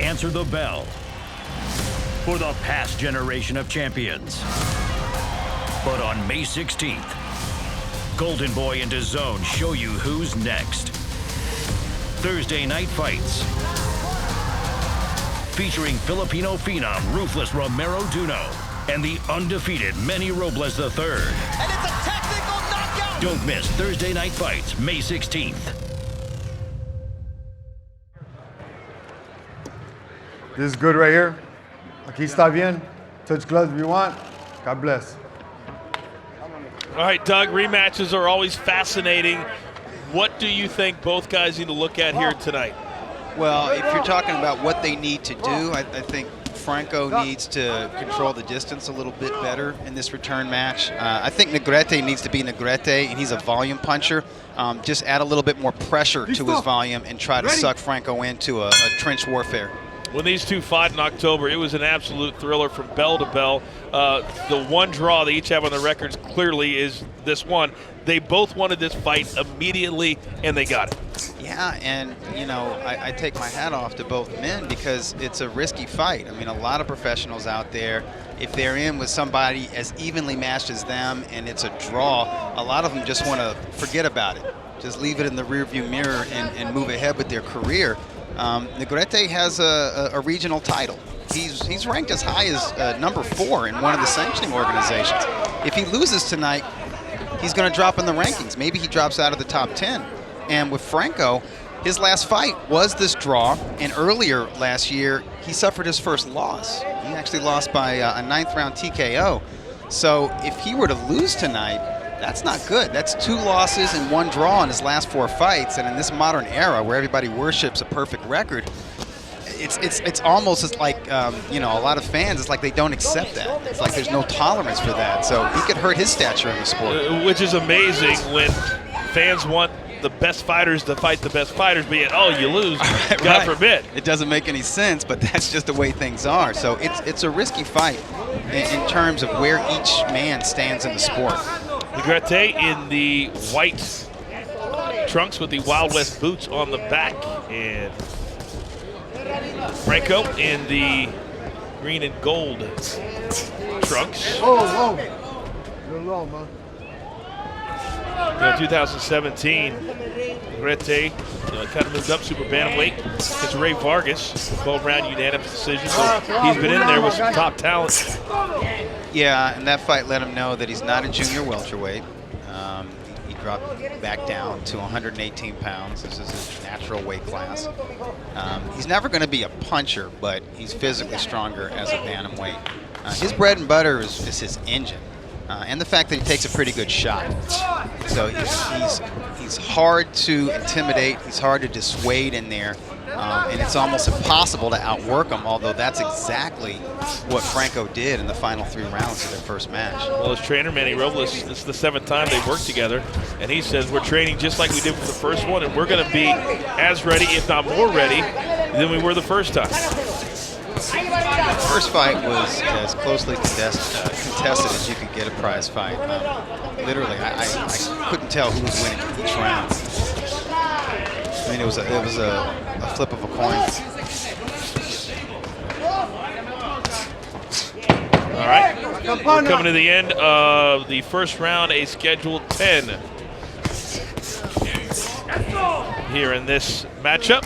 answer the bell for the past generation of champions. But on May 16th, Golden Boy and DAZN show you who's next. Thursday night fights featuring Filipino phenom Ruthless Romero Duno and the undefeated Manny Robles III. And it's a technical knockout! Don't miss Thursday night fights, May 16th. This is good right here. Aquí está bien. Touch gloves if you want. God bless. All right, Doug, rematches are always fascinating. What do you think both guys need to look at here tonight? Well, if you're talking about what they need to do, I think Franco needs to control the distance a little bit better in this return match. I think Negrete needs to be Negrete, and he's a volume puncher. Just add a little bit more pressure to his volume and try to suck Franco into a trench warfare. When these two fought in October, it was an absolute thriller from bell to bell. The one draw they each have on their records clearly is this one. They both wanted this fight immediately, and they got it. Yeah, and, you know, I take my hat off to both men because it's a risky fight. I mean, a lot of professionals out there, if they're in with somebody as evenly matched as them and it's a draw, a lot of them just want to forget about it. Just leave it in the rearview mirror and move ahead with their career. Negrete has a regional title. He's ranked as high as #4 in one of the sanctioning organizations. If he loses tonight, he's going to drop in the rankings. Maybe he drops out of the top 10. And with Franco, his last fight was this draw, and earlier last year, he suffered his first loss. He actually lost by a 9th round TKO. So if he were to lose tonight, that's not good. That's 2 losses and 1 draw in his last 4 fights. And in this modern era where everybody worships a perfect record, it's almost like, you know, a lot of fans, it's like they don't accept that. It's like there's no tolerance for that. So he could hurt his stature in the sport. Which is amazing when fans want the best fighters to fight the best fighters, but yet, oh, you lose, God forbid. It doesn't make any sense, but that's just the way things are. So it's a risky fight in terms of where each man stands in the sport. Negrete in the white trunks with the Wild West boots on the back, and Franco in the green and gold trunks. Oh, you're low, man. In 2017, Negrete kind of moved up super bantamweight against Ray Vargas, 12-round unanimous decision. So he's been in there with some top talent. Yeah, and that fight let him know that he's not a junior welterweight. He dropped back down to 118 pounds. This is his natural weight class. He's never going to be a puncher, but he's physically stronger as a bantamweight. His bread and butter is his engine. And the fact that he takes a pretty good shot. So he's hard to intimidate, he's hard to dissuade in there, and it's almost impossible to outwork him, although that's exactly what Franco did in the final 3 rounds of their first match. Well, his trainer, Manny Robles, this is the 7th time they've worked together, and he says we're training just like we did for the first one, and we're going to be as ready, if not more ready, than we were the first time. The first fight was as closely contested as you could get a prize fight. Literally, I couldn't tell who was winning each round. I mean, it was a flip of a coin. All right, we're coming to the end of the first round, a scheduled 10 here in this matchup.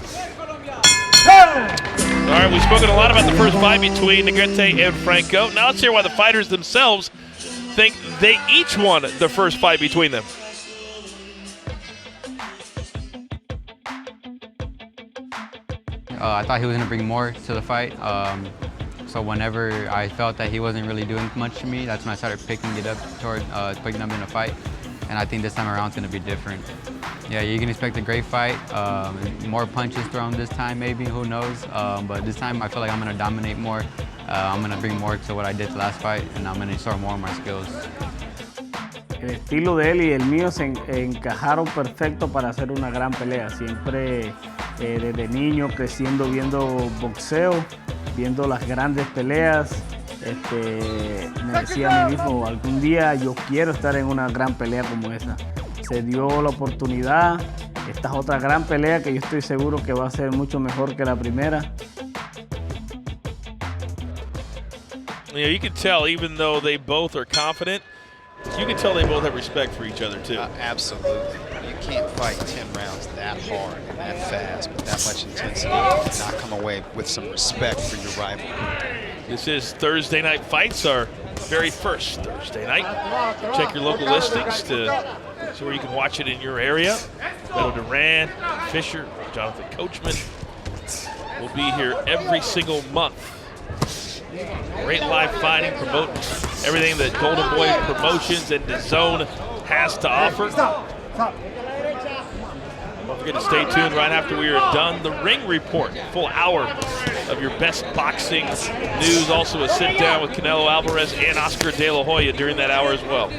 All right, we've spoken a lot about the first fight between Negrete and Franco. Now let's hear why the fighters themselves think they each won the first fight between them. I thought he was going to bring more to the fight. So whenever I felt that he wasn't really doing much to me, that's when I started picking it up picking up in the fight. And I think this time around it's going to be different. Yeah, you can expect a great fight. More punches thrown this time, maybe, who knows. But this time I feel like I'm going to dominate more. I'm going to bring more to what I did the last fight, and I'm going to show more of my skills. El estilo de él y el mío se encajaron perfecto para hacer una gran pelea. Siempre desde niño creciendo viendo boxeo, viendo las grandes peleas. Me decía a mí mismo, algún día yo quiero estar en una gran pelea como esa. Se dio la oportunidad, esta es otra gran pelea que yo estoy seguro que va a ser mucho mejor que la primera. You know, you can tell, even though they both are confident, you can tell they both have respect for each other, too. Absolutely. You can't fight 10 rounds that hard and that fast with that much intensity and not come away with some respect for your rival. This is Thursday Night Fights, our very first Thursday night. Check your local listings to see where you can watch it in your area. Beto Duran, Fisher, Jonathan Coachman will be here every single month. Great live fighting, promoting everything that Golden Boy Promotions and DAZN has to offer. Don't forget to stay tuned right after we are done. The Ring Report, full hour of your best boxing news. Also a sit down with Canelo Alvarez and Oscar De La Hoya during that hour as well.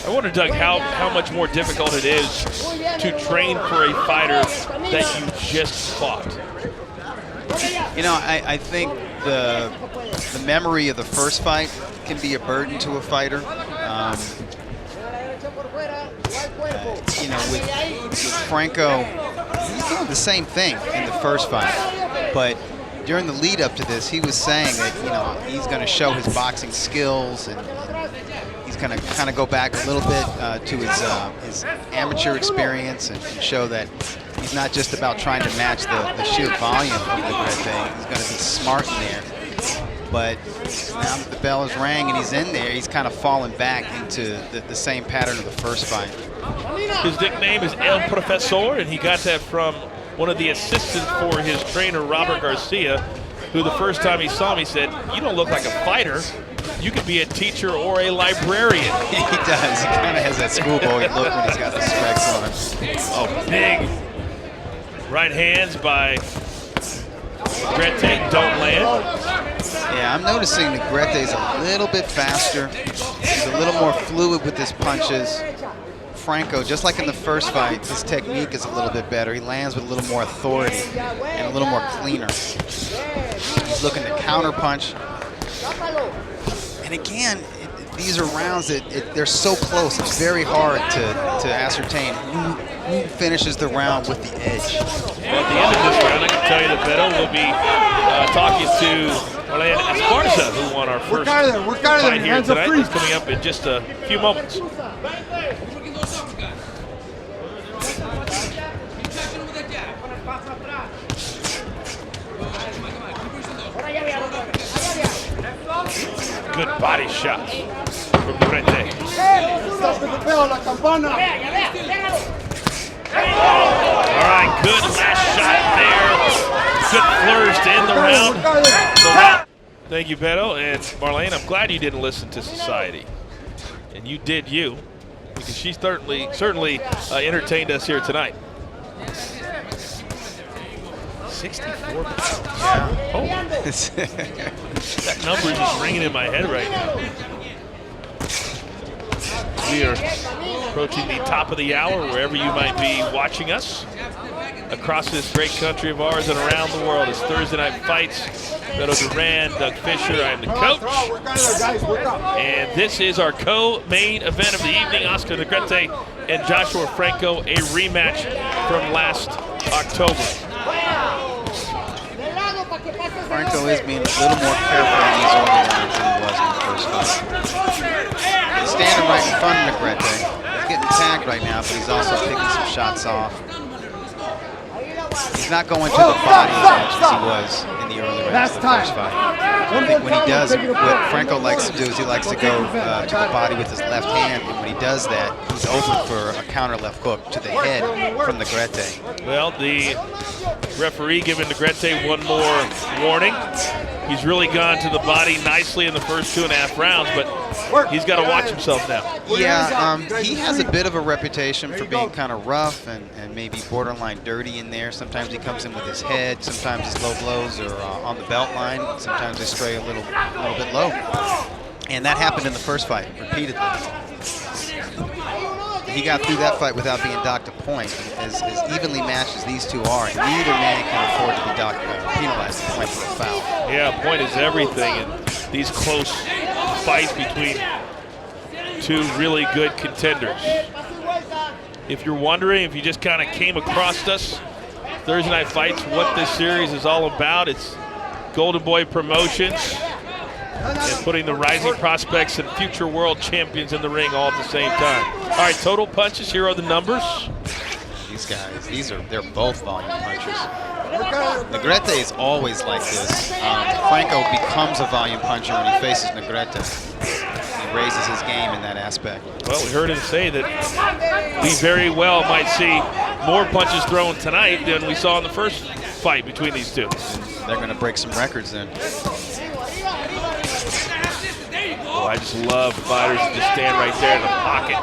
I wonder, Doug, how much more difficult it is to train for a fighter that you just fought. You know, I think the memory of the first fight can be a burden to a fighter. You know, with Franco, he's doing the same thing in the first fight, but during the lead up to this, he was saying that, you know, he's going to show his boxing skills and he's going to kind of go back a little bit to his amateur experience and show that he's not just about trying to match the sheer volume of the Negrete. He's going to be smart in there. But now that the bell has rang and he's in there, he's kind of fallen back into the same pattern of the first fight. His nickname is El Profesor, and he got that from one of the assistants for his trainer, Robert Garcia, who the first time he saw me said, "You don't look like a fighter. You could be a teacher or a librarian." He does. He kind of has that schoolboy look when he's got the specs on him. Oh, big right hands by Negrete don't land. Yeah, I'm noticing Negrete's a little bit faster. He's a little more fluid with his punches. Franco, just like in the first fight, his technique is a little bit better. He lands with a little more authority and a little more cleaner. He's looking to counter punch. And again, these are rounds that they're so close. It's very hard to ascertain who finishes the round with the edge. Well, at the end of this round, I can tell you that Beto will be talking to Orlando Esparza, who won our first fight here tonight. It's coming up in just a few moments. Good body shots from Negrete. All right, good last shot there. Good flourish to end the round. Thank you, Beto. And Marlene, I'm glad you didn't listen to Society. And you did you, because she certainly entertained us here tonight. 64 pounds. Yeah. Oh, that number is just ringing in my head right now. We are approaching the top of the hour wherever you might be watching us across this great country of ours and around the world. It's Thursday Night Fights. Beto Duran, Doug Fisher, I'm the coach. And this is our co-main event of the evening. Oscar Negrete and Joshua Franco, a rematch from last October. Franco is being a little more careful in these early rounds than he was in the first fight. He's standing right in front of Negrete. He's getting tagged right now, but he's also picking some shots off. He's not going to the body as much as he was in the early rounds of the first fight. I think when he does, what Franco likes to do is he likes to go to the body with his left hand, and when he does that, he's open for a counter left hook to the head from Negrete. Well, the referee giving Negrete one more warning. He's really gone to the body nicely in the first 2.5 rounds, but he's got to watch himself now. Yeah, he has a bit of a reputation for being kind of rough and maybe borderline dirty in there. Sometimes he comes in with his head, sometimes his low blows are on the belt line, sometimes they stray a little bit low. And that happened in the first fight, repeatedly. He got through that fight without being docked a point. As evenly matched as these two are, neither man can afford to be penalized a point for a foul. Yeah, a point is everything in these close fights between two really good contenders. If you're wondering, if you just kind of came across us Thursday Night Fights, what this series is all about. It's Golden Boy Promotions and putting the rising prospects and future world champions in the ring all at the same time. All right, total punches, here are the numbers. These guys, they're both volume punchers. Negrete is always like this. Franco becomes a volume puncher when he faces Negrete. He raises his game in that aspect. Well, we heard him say that we very well might see more punches thrown tonight than we saw in the first fight between these two. They're going to break some records then. Oh, I just love fighters that just stand right there in the pocket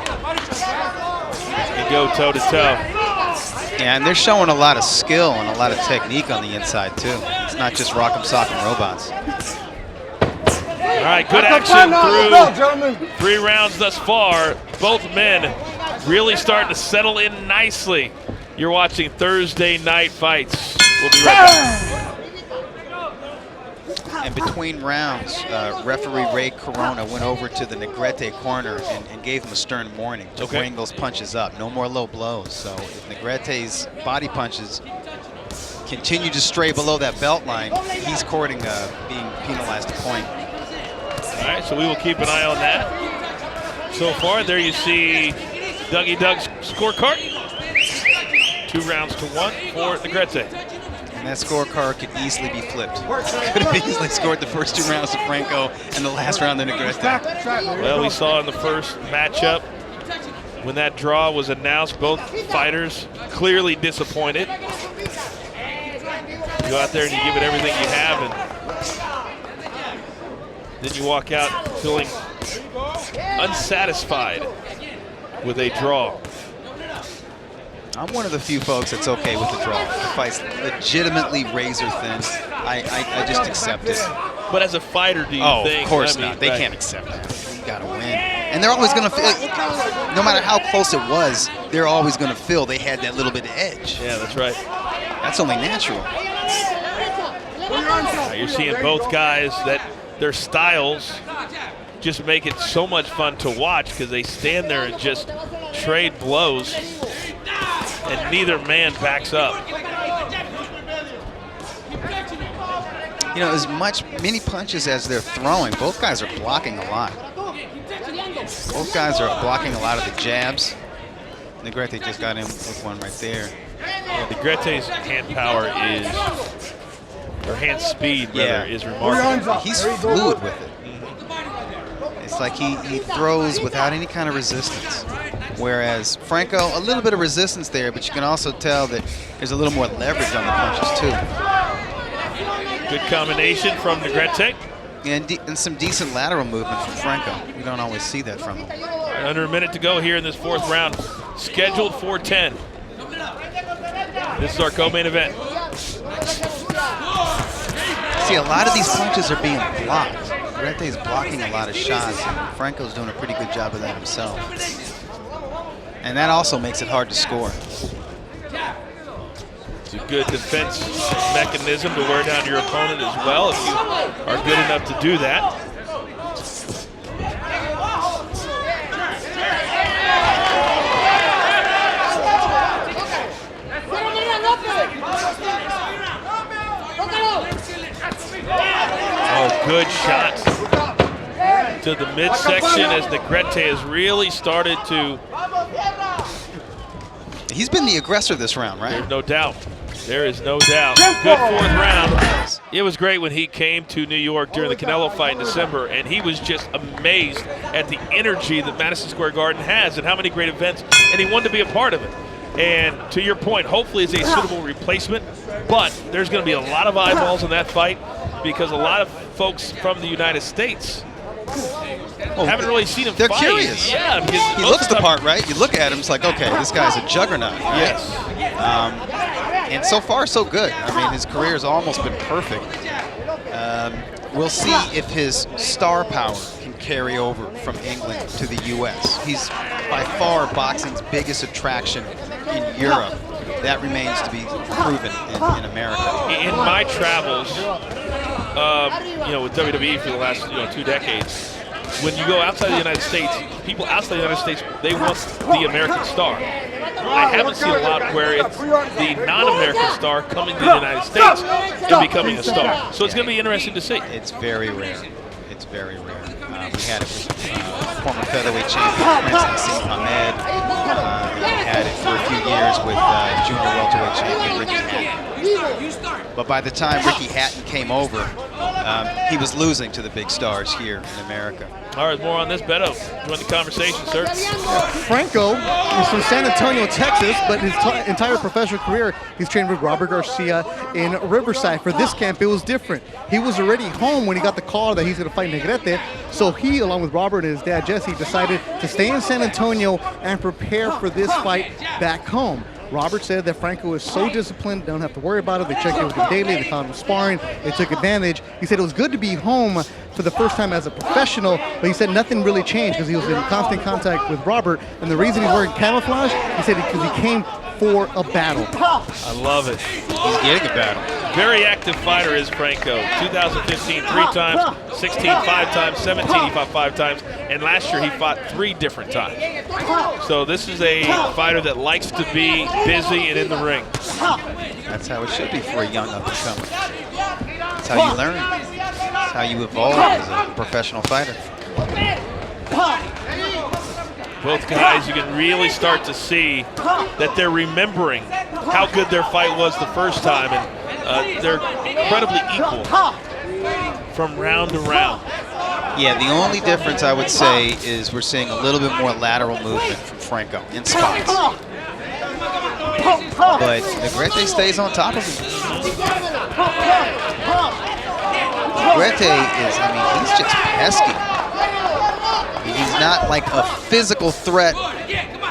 and go toe-to-toe. Yeah, and they're showing a lot of skill and a lot of technique on the inside, too. It's not just rock'em sock'em robots. All right, good action through 3 rounds thus far. Both men really starting to settle in nicely. You're watching Thursday Night Fights. We'll be right back. And between rounds, referee Ray Corona went over to the Negrete corner and gave him a stern warning to bring those punches up. No more low blows. So if Negrete's body punches continue to stray below that belt line, he's courting being penalized a point. All right, so we will keep an eye on that. So far, there you see Dougie Doug's scorecard. 2 rounds to 1 for Negrete. And that scorecard could easily be flipped. Could have easily scored the first 2 rounds of Franco and the last round of Negrete. Well, we saw in the first matchup when that draw was announced, both fighters clearly disappointed. You go out there and you give it everything you have, and then you walk out feeling unsatisfied with a draw. I'm one of the few folks that's okay with the draw. The fight's legitimately razor thin. I just accept it. But as a fighter, do you think? Of course not. They can't accept that. You gotta win. And they're always gonna feel, no matter how close it was, they're always gonna feel they had that little bit of edge. Yeah, that's right. That's only natural. You're seeing both guys that their styles just make it so much fun to watch because they stand there and just trade blows. And neither man backs up. You know, many punches as they're throwing, both guys are blocking a lot. Both guys are blocking a lot of the jabs. Negrete just got in with one right there. Yeah, Negrete's hand power or hand speed rather, is remarkable. He's fluid with it. It's like he throws without any kind of resistance. Whereas Franco, a little bit of resistance there, but you can also tell that there's a little more leverage on the punches too. Good combination from Negrete. And some decent lateral movement from Franco. You don't always see that from him. Under a minute to go here in this 4th round. Scheduled for 10. This is our co-main event. See, a lot of these punches are being blocked. Negrete is blocking a lot of shots, and Franco's doing a pretty good job of that himself. And that also makes it hard to score. It's a good defense mechanism to wear down your opponent as well if you are good enough to do that. Oh, good shot to the midsection as Negrete has really started to. He's been the aggressor this round, right? There's no doubt. There is no doubt. Good 4th round. It was great when he came to New York during the Canelo fight in December, and he was just amazed at the energy that Madison Square Garden has and how many great events, and he wanted to be a part of it. And to your point, hopefully it's a suitable replacement, but there's going to be a lot of eyeballs in that fight because a lot of folks from the United States haven't really seen him They're fight. Curious. Yeah, because he looks the part, right? You look at him, it's like, okay, this guy's a juggernaut. Right? Yes. And so far, so good. I mean, his career has almost been perfect. We'll see if his star power can carry over from England to the U.S. He's by far boxing's biggest attraction in Europe. That remains to be proven in America. In my travels, with WWE for the last 2 decades, when you go outside the United States, people outside the United States, they want the American star. I haven't seen a lot where it's the non-American star coming to the United States and becoming a star. So it's going to be interesting to see. It's very rare. It's very rare. We had it with former featherweight champion Prince Nassim Ahmed. We had it for a few years with junior welterweight champion Ricky Hatton. But by the time Ricky Hatton came over, he was losing to the big stars here in America. All right, more on this. Beto, join the conversation, sir. Franco is from San Antonio, Texas, but his entire professional career, he's trained with Robert Garcia in Riverside. For this camp, it was different. He was already home when he got the call that he's going to fight Negrete. So he, along with Robert and his dad, Jesse, decided to stay in San Antonio and prepare for this fight back home. Robert said that Franco is so disciplined, don't have to worry about it. They checked in with him daily, they found him sparring, they took advantage. He said it was good to be home for the first time as a professional, but he said nothing really changed because he was in constant contact with Robert. And the reason he's wearing camouflage, he said because he came for a battle. I love it. He's getting a battle. Very active fighter is Franco. 2015, 3 times, 16, 5 times, 17, he fought 5 times, and last year he fought 3 different times. So this is a fighter that likes to be busy and in the ring. That's how it should be for a young up-and-comer. That's how you learn. That's how you evolve as a professional fighter. Both guys, you can really start to see that they're remembering how good their fight was the first time, and they're incredibly equal from round to round. Yeah, the only difference I would say is we're seeing a little bit more lateral movement from Franco in spots. But Negrete stays on top of him. Negrete is, I mean, he's just pesky. He's not like a physical threat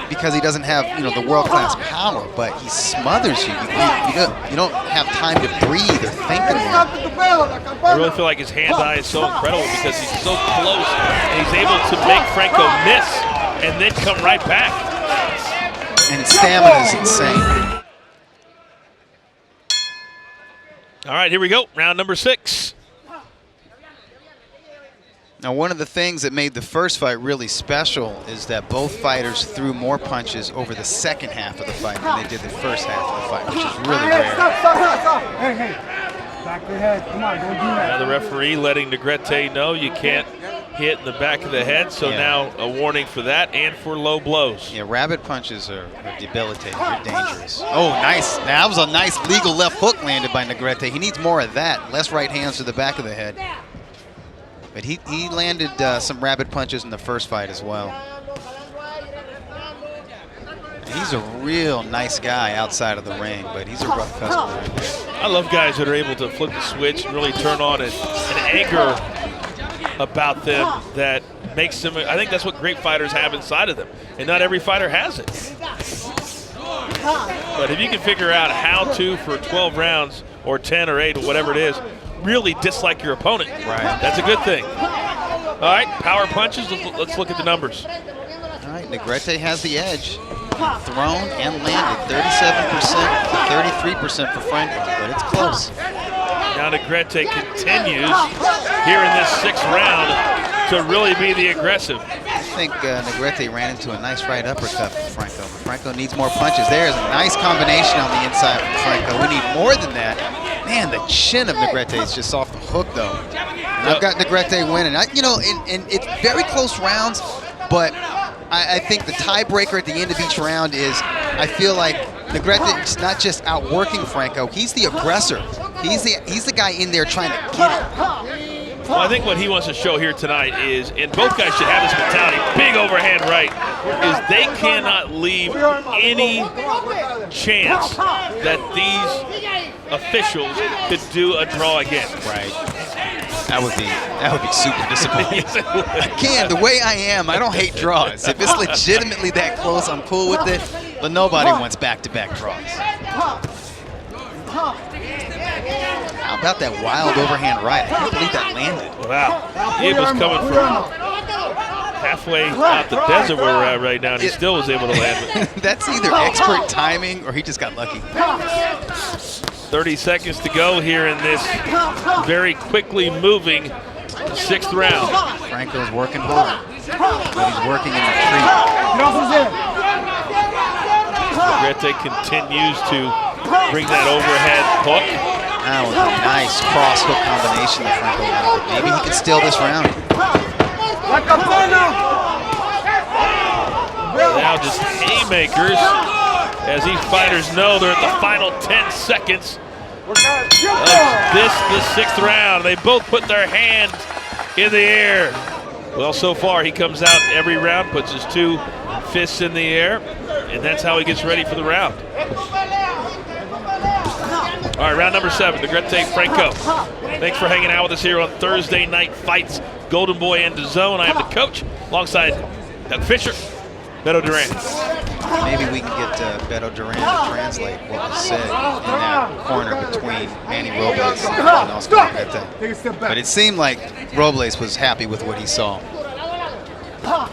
because he doesn't have, you know, the world-class power, but he smothers you. You don't have time to breathe or think anymore. I really feel like his hand-eye is so incredible because he's so close and he's able to make Franco miss and then come right back. And his stamina is insane. All right, here we go. Round number 6. Now, one of the things that made the first fight really special is that both fighters threw more punches over the second half of the fight than they did the first half of the fight, which is really rare. Back of the head. Come on, don't do that. Now the referee letting Negrete know you can't hit in the back of the head, so now a warning for that and for low blows. Yeah, rabbit punches are debilitating. They're dangerous. Oh, nice. Now, that was a nice legal left hook landed by Negrete. He needs more of that. Less right hands to the back of the head. But he landed some rabbit punches in the first fight as well. He's a real nice guy outside of the ring, but he's a rough customer. I love guys that are able to flip the switch and really turn on an anger about them that makes them, I think that's what great fighters have inside of them, and not every fighter has it. But if you can figure out how to, for 12 rounds or 10 or 8 or whatever it is, really dislike your opponent, right, that's a good thing. All right, power punches, let's look at the numbers. All right, Negrete has the edge. Thrown and landed, 37% to 33% for Franco, but it's close. Now Negrete continues here in this 6th round to really be the aggressive. I think Negrete ran into a nice right uppercut from Franco. Franco needs more punches. There's a nice combination on the inside from Franco. We need more than that. Man, the chin of Negrete is just off the hook, though. And I've got Negrete winning. And it's very close rounds, but I think the tiebreaker at the end of each round is, I feel like Negrete is not just outworking Franco, he's the aggressor. He's the guy in there trying to get it. Well, I think what he wants to show here tonight is, and both guys should have this mentality, big overhand right, is they cannot leave any chance that these officials could do a draw again. Right. That would be super disappointing. Again, the way I am, I don't hate draws. If it's legitimately that close, I'm cool with it. But nobody wants back-to-back draws. How about that wild overhand right? I can't believe that landed. Wow. He was coming from halfway out the desert where we're at right now, and he still was able to land it. That's either expert timing or he just got lucky. 30 seconds to go here in this very quickly moving 6th round. Franco's working hard, but he's working in retreat. Negrete continues to bring that overhead hook. That was a nice cross hook combination that Franco landed. Maybe he can steal this round. Now just haymakers. As these fighters know, they're at the final 10 seconds of this, the 6th round. They both put their hands in the air. Well, so far he comes out every round, puts his 2 fists in the air, and that's how he gets ready for the round. All right, round number 7, Negrete Franco. Thanks for hanging out with us here on Thursday Night Fights, Golden Boy and DAZN. I am the coach, alongside Doug Fisher, Beto Duran. Maybe we can get Beto Duran to translate what was said in that corner between Manny Robles and Oscar Negrete. But it seemed like Robles was happy with what he saw.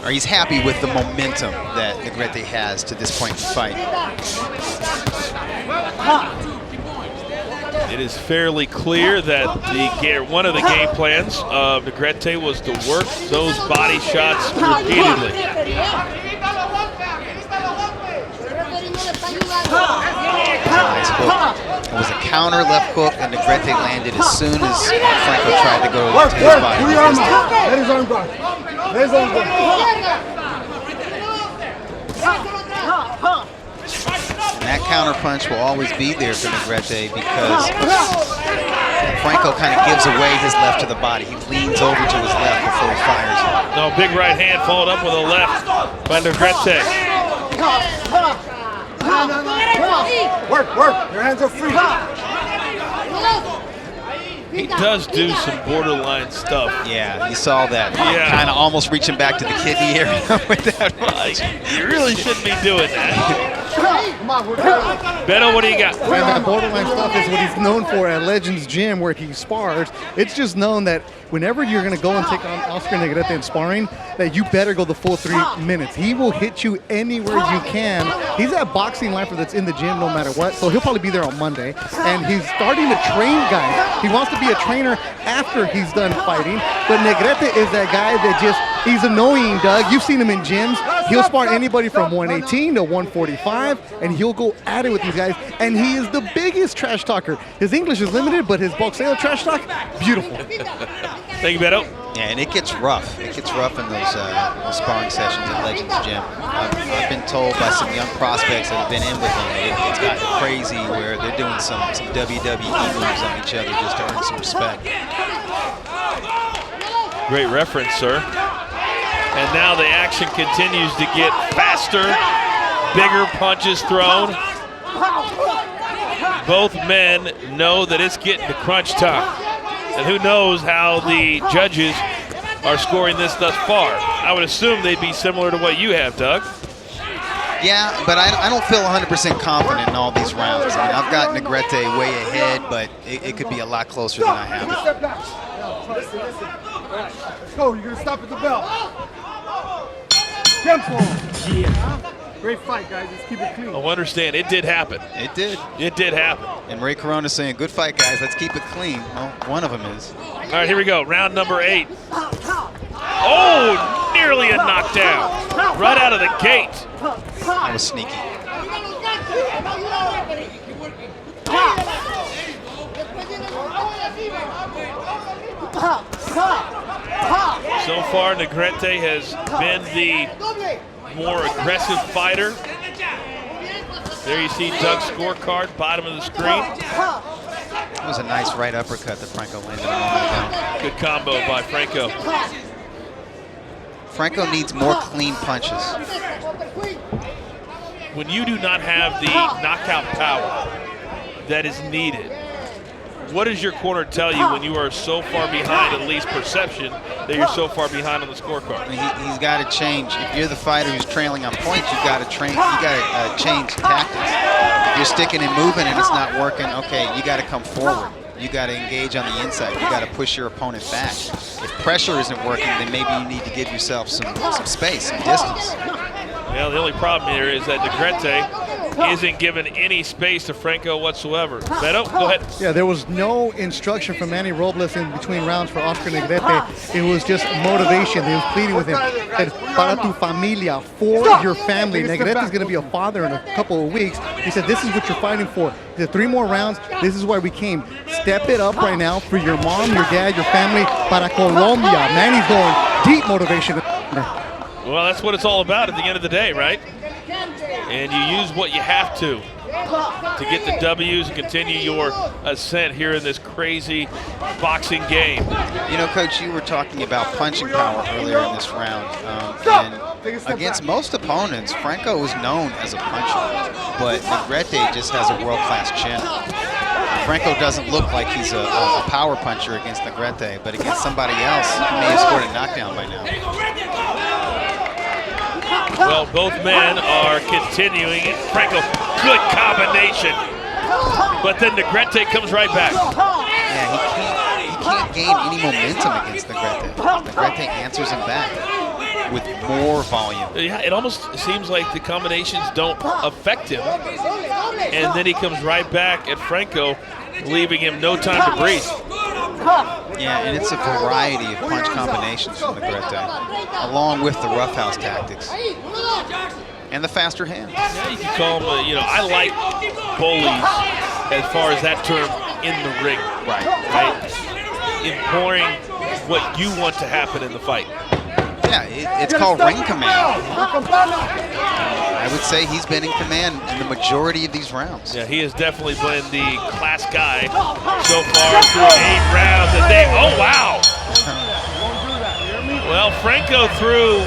Or he's happy with the momentum that Negrete has to this point in the fight. It is fairly clear that one of the game plans of Negrete was to work those body shots repeatedly. Nice hook. It was a counter left hook that Negrete landed as soon as Franco tried to go to his body. Let his arm go. Let his arm go. And that counter punch will always be there for Negrete because Franco kind of gives away his left to the body. He leans over to his left before he fires it. No, big right hand followed up with a left by Negrete. Work, work. Your hands are free. He does do some borderline stuff. Yeah, you saw that. Yeah. Kind of almost reaching back to the kidney area with that. You really shouldn't be doing that. Come on, we're good. Beto, what do you got? And that borderline stuff is what he's known for at Legends Gym, where he spars. It's just known that whenever you're going to go and take on Oscar Negrete in sparring, that you better go the full 3 minutes. He will hit you anywhere you can. He's that boxing lifer that's in the gym no matter what, so he'll probably be there on Monday. And he's starting to train guys. He wants to be a trainer after he's done fighting, but Negrete is that guy that he's annoying, Doug. You've seen him in gyms. He'll spar anybody from 118 to 145, and he'll go at it with these guys. And he is the biggest trash talker. His English is limited, but his boxeo trash talk, beautiful. Thank you, Beto. Yeah, and it gets rough. It gets rough in those sparring sessions at Legends Gym. I've been told by some young prospects that have been in with him, it's gotten crazy where they're doing some WWE moves on each other just to earn some respect. Great reference, sir. And now the action continues to get faster, bigger punches thrown. Both men know that it's getting to crunch time. And who knows how the judges are scoring this thus far. I would assume they'd be similar to what you have, Doug. Yeah, but I don't feel 100% confident in all these rounds. I mean, I've got Negrete way ahead, but it could be a lot closer than I have it. Let's go. You're going to stop at the bell. Tempo. Yeah. Great fight, guys. Let's keep it clean. Oh, understand. It did happen. It did. It did happen. And Ray Corona saying, good fight, guys. Let's keep it clean. Well, one of them is. All right, here we go. Round number 8. Oh, nearly a knockdown. Right out of the gate. That was sneaky. So far, Negrete has been the more aggressive fighter. There you see Doug's scorecard, bottom of the screen. That was a nice right uppercut that Franco landed a moment ago. Good combo by Franco. Franco needs more clean punches. When you do not have the knockout power that is needed, what does your corner tell you when you are so far behind, at least perception, that you're so far behind on the scorecard? I mean, he's got to change. If you're the fighter who's trailing on points, you've got to change tactics. If you're sticking and moving and it's not working, okay, you got to come forward. You got to engage on the inside. You got to push your opponent back. If pressure isn't working, then maybe you need to give yourself some space, some distance. Well, the only problem here is that Negrete isn't given any space to Franco whatsoever. Beto, go ahead. Yeah, there was no instruction from Manny Robles in between rounds for Oscar Negrete. It was just motivation. He was pleading with him. He said, para tu familia, for your family. Negrete is going to be a father in a couple of weeks. He said, this is what you're fighting for. He said, 3 more rounds, this is why we came. Step it up right now for your mom, your dad, your family, para Colombia. Manny's going deep motivation. Well, that's what it's all about at the end of the day, right? And you use what you have to get the W's and continue your ascent here in this crazy boxing game. You know, Coach, you were talking about punching power earlier in this round. And against most opponents, Franco was known as a puncher, but Negrete just has a world-class chin. Franco doesn't look like he's a power puncher against Negrete, but against somebody else, he may have scored a knockdown by now. Well, both men are continuing. Franco, good combination. But then Negrete comes right back. Yeah, he can't gain any momentum against Negrete. Negrete answers him back with more volume. Yeah, it almost seems like the combinations don't affect him. And then he comes right back at Franco, leaving him no time to breathe. Yeah, and it's a variety of punch combinations from Negrete, along with the roughhouse tactics and the faster hands. Yeah, you can call them, I like bullies as far as that term in the ring. Right. Imploring what you want to happen in the fight. Yeah, it's called ring command. I would say he's been in command in the majority of these rounds. Yeah, he has definitely been the class guy so far through 8 rounds. And oh, wow. Well, Franco threw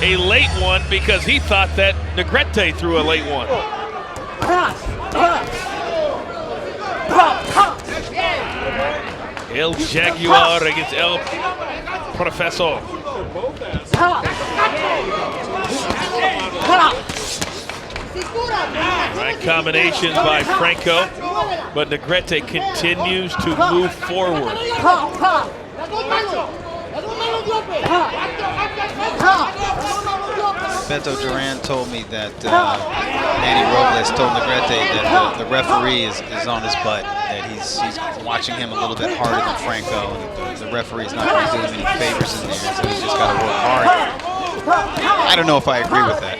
a late one because he thought that Negrete threw a late one. El Jaguar against El Professor. Right combinations by Franco, but Negrete continues to move forward. Beto Duran told me that Manny Robles told Negrete that the referee is on his butt, that he's watching him a little bit harder than Franco, and the referee's not going to do him any favors in there, so he's just got to work hard. I don't know if I agree with that.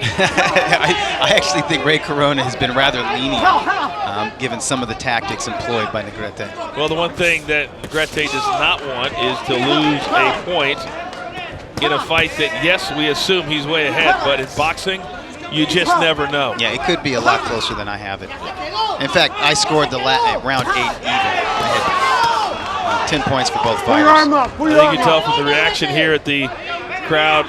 I actually think Ray Corona has been rather lenient, given some of the tactics employed by Negrete. Well, the one thing that Negrete does not want is to lose a point in a fight that, yes, we assume he's way ahead, but in boxing, you just never know. Yeah, it could be a lot closer than I have it. In fact, I scored the round 8 even. I had 10 points for both fighters. I think you can tell from the reaction here at the crowd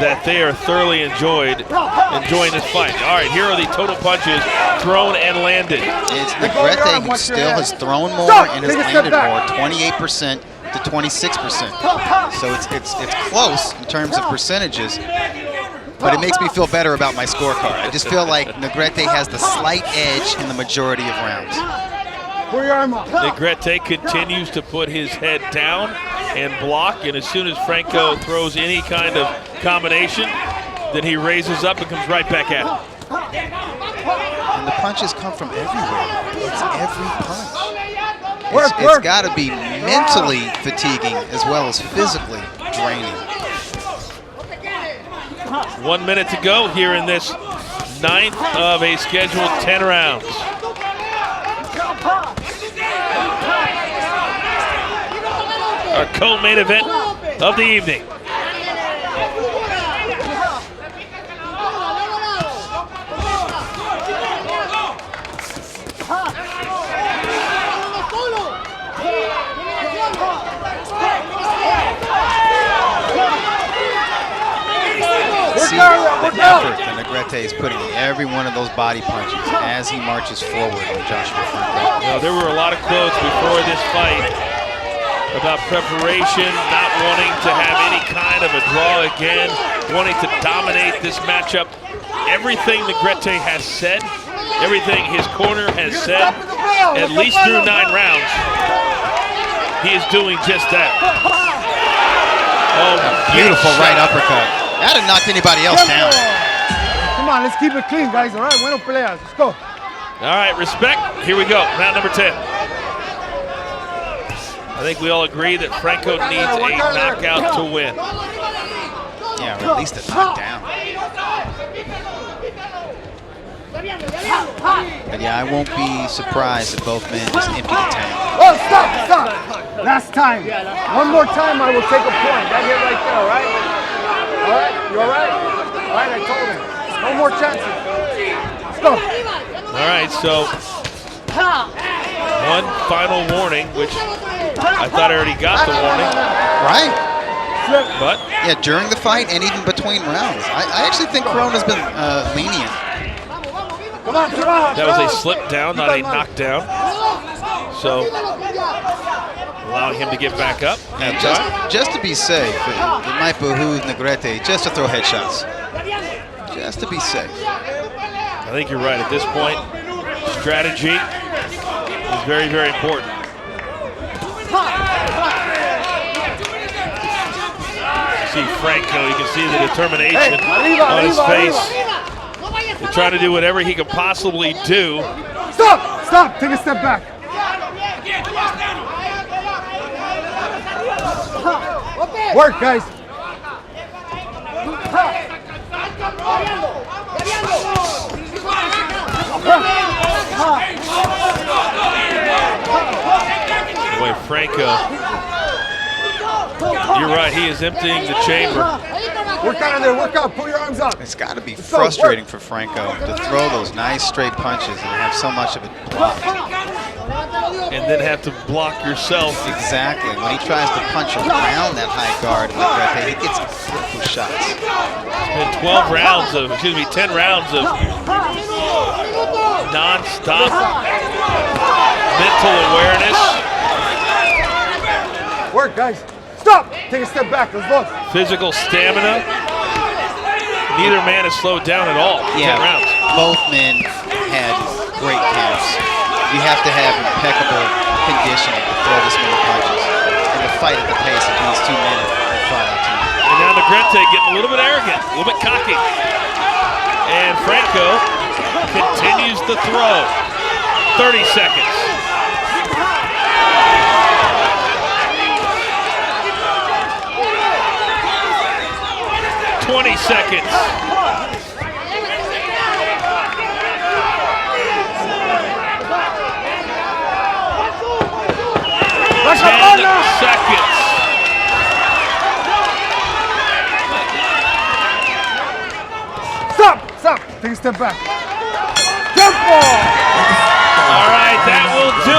that they are thoroughly enjoying this fight. All right, here are the total punches thrown and landed. It's Negrete who still has thrown more and has landed more, 28% to 26%. So it's close in terms of percentages, but it makes me feel better about my scorecard. I just feel like Negrete has the slight edge in the majority of rounds. Negrete continues to put his head down and block, and as soon as Franco throws any kind of combination, then he raises up and comes right back at him. And the punches come from everywhere. It's every punch. It's got to be mentally fatiguing as well as physically draining. 1 minute to go here in this 9th of a scheduled 10 rounds. Our co-main event of the evening. See the effort that Negrete is putting in every one of those body punches as he marches forward on Joshua Franco. Well, there were a lot of quotes before this fight about preparation, not wanting to have any kind of a draw again, wanting to dominate this matchup. Everything Negrete has said, everything his corner has said, at least through 9 rounds, he is doing just that. Oh, beautiful right uppercut. That had knocked anybody else down. Come on, let's keep it clean, guys. All right, bueno peleas. Let's go. All right, respect. Here we go. Round number 10. I think we all agree that Franco needs a knockout to win. Yeah, or at least a knockdown. But yeah, I won't be surprised if both men just empty the tank. Oh, stop. Last time. One more time, I will take a point. That hit right there, all right? All right, you all right? All right, I told him. No more chances. Let's go. All right, so one final warning, which I thought I already got the warning. Right. But yeah, during the fight and even between rounds. I actually think Corona's been lenient. That was a slip down, not a knockdown. So allowing him to get back up. And just to be safe, it might behoove Negrete just to throw headshots. Just to be safe. I think you're right. At this point, strategy is very, very important. See Franco, you can see the determination on his face. He's trying to do whatever he can possibly do. Stop, take a step back. Work, guys. Boy, Franco, you're right, he is emptying the chamber. Work out of there, work out, pull your arms up. It's got to be frustrating for Franco to throw those nice straight punches and have so much of it blocked. And then have to block yourself. Exactly. When he tries to punch around that high guard, he gets critical shots. It's been 10 rounds of non-stop mental awareness. Work, guys. Stop! Take a step back, let's look. Physical stamina. Neither man has slowed down at all. Yeah, 10 rounds. Both men had great camps. You have to have impeccable conditioning to throw this many punches and to fight at the pace of these two men have fought out tonight. And now Negrete getting a little bit arrogant, a little bit cocky. And Franco continues to throw. 30 seconds. Seconds. 10 seconds. Stop, take a step back. Jump ball. All right, that will do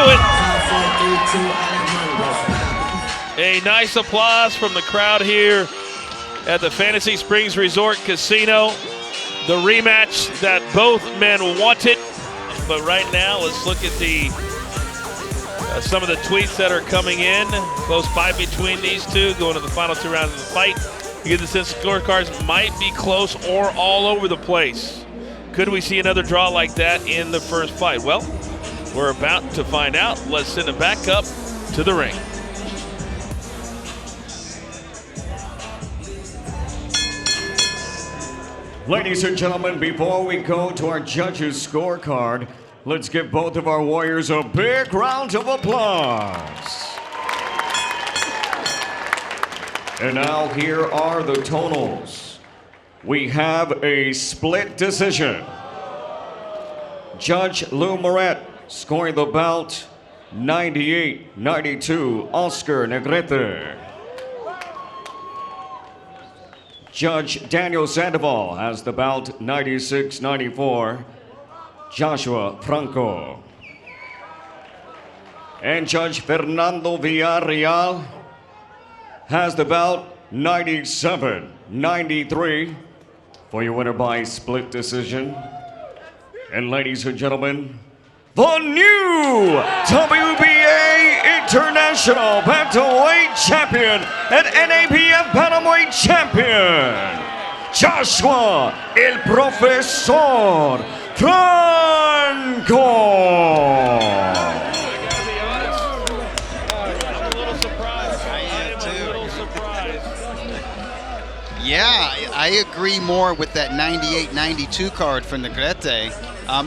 it. A nice applause from the crowd here at the Fantasy Springs Resort Casino. The rematch that both men wanted. But right now, let's look at the some of the tweets that are coming in. Close fight between these two, going to the final 2 rounds of the fight. You get the sense scorecards might be close or all over the place. Could we see another draw like that in the first fight? Well, we're about to find out. Let's send it back up to the ring. Ladies and gentlemen, before we go to our judges' scorecard, let's give both of our warriors a big round of applause. And now here are the totals. We have a split decision. Judge Lou Moret scoring the bout 98-92, Oscar Negrete. Judge Daniel Sandoval has the bout 96-94, Joshua Franco. And Judge Fernando Villarreal has the bout 97-93 for your winner by split decision. And ladies and gentlemen, the new WBA International Bantamweight Champion and NABF Bantamweight Champion, Joshua El Profesor Franco. Yeah, I agree more with that 98-92 card for Negrete.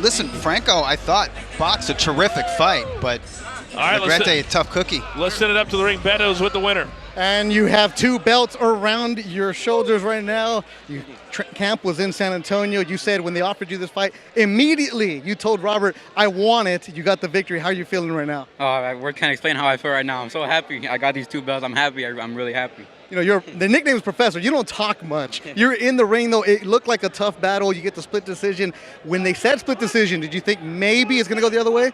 Listen, Franco, I thought boxed a terrific fight, but All right, Negrete, a tough cookie. Let's send it up to the ring. Beto's with the winner. And you have 2 belts around your shoulders right now. Camp was in San Antonio. You said when they offered you this fight, immediately you told Robert, I want it. You got the victory. How are you feeling right now? Oh, we can't explain how I feel right now. I'm so happy. I got these 2 belts. I'm happy. I'm really happy. You know, the nickname is Professor. You don't talk much. You're in the ring, though. It looked like a tough battle. You get the split decision. When they said split decision, did you think maybe it's going to go the other way?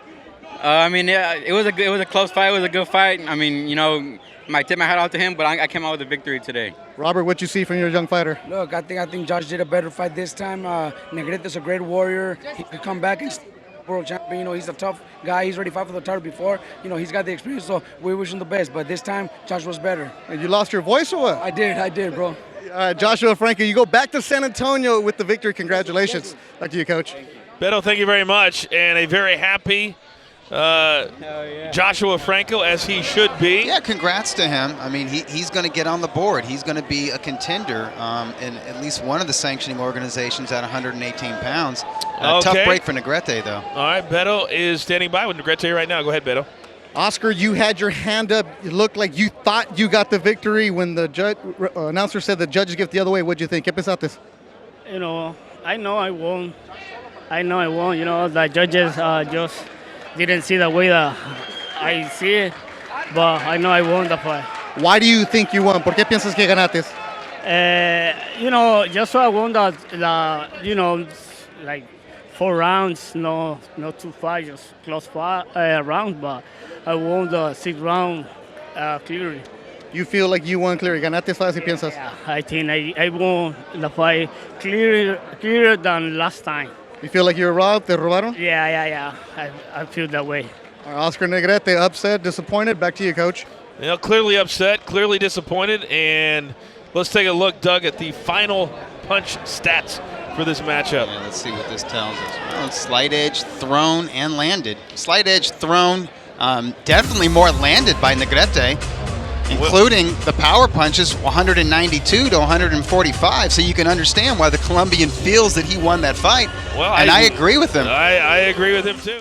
I mean, yeah, it was a close fight. It was a good fight. I mean, you know, I tip my hat off to him, but I came out with a victory today. Robert, what you see from your young fighter? Look, I think Josh did a better fight this time. Negrete's a great warrior. He could come back and world champion. You know, he's a tough guy. He's already fought for the title before. You know, he's got the experience, so we wish him the best. But this time, Josh was better. And you lost your voice or what? I did, bro. Joshua Franco, you go back to San Antonio with the victory. Congratulations. Back to you, Coach. Beto, thank you very much, and a very happy Joshua Franco, as he should be. Yeah, congrats to him. I mean, he's going to get on the board. He's going to be a contender in at least one of the sanctioning organizations at 118 pounds. Okay. Tough break for Negrete, though. All right, Beto is standing by with Negrete right now. Go ahead, Beto. Oscar, you had your hand up. It looked like you thought you got the victory when the announcer said the judges give it the other way. What do you think? ¿Qué pensaste? You know, I know I won. You know, the judges just didn't see the way that I see it, but I know I won the fight. Why do you think you won? ¿Por qué piensas que ganaste? You know, just so I won the you know, like 4 rounds, no 2 fights, just close round, but I won the 6th round clearly. You feel like you won clearly? ¿Ganaste fácil, piensas? Yeah, I think I won the fight clearer than last time. You feel like you were robbed? ¿Te robaron? Yeah. I feel that way. All right, Oscar Negrete, upset, disappointed. Back to you, Coach. You know, clearly upset, clearly disappointed, and let's take a look, Doug, at the final punch stats for this matchup. Yeah, let's see what this tells us. Well, slight edge thrown and landed. Slight edge thrown, definitely more landed by Negrete, including the power punches, 192 to 145. So you can understand why the Colombian feels that he won that fight. Well, and I agree with him. I agree with him too.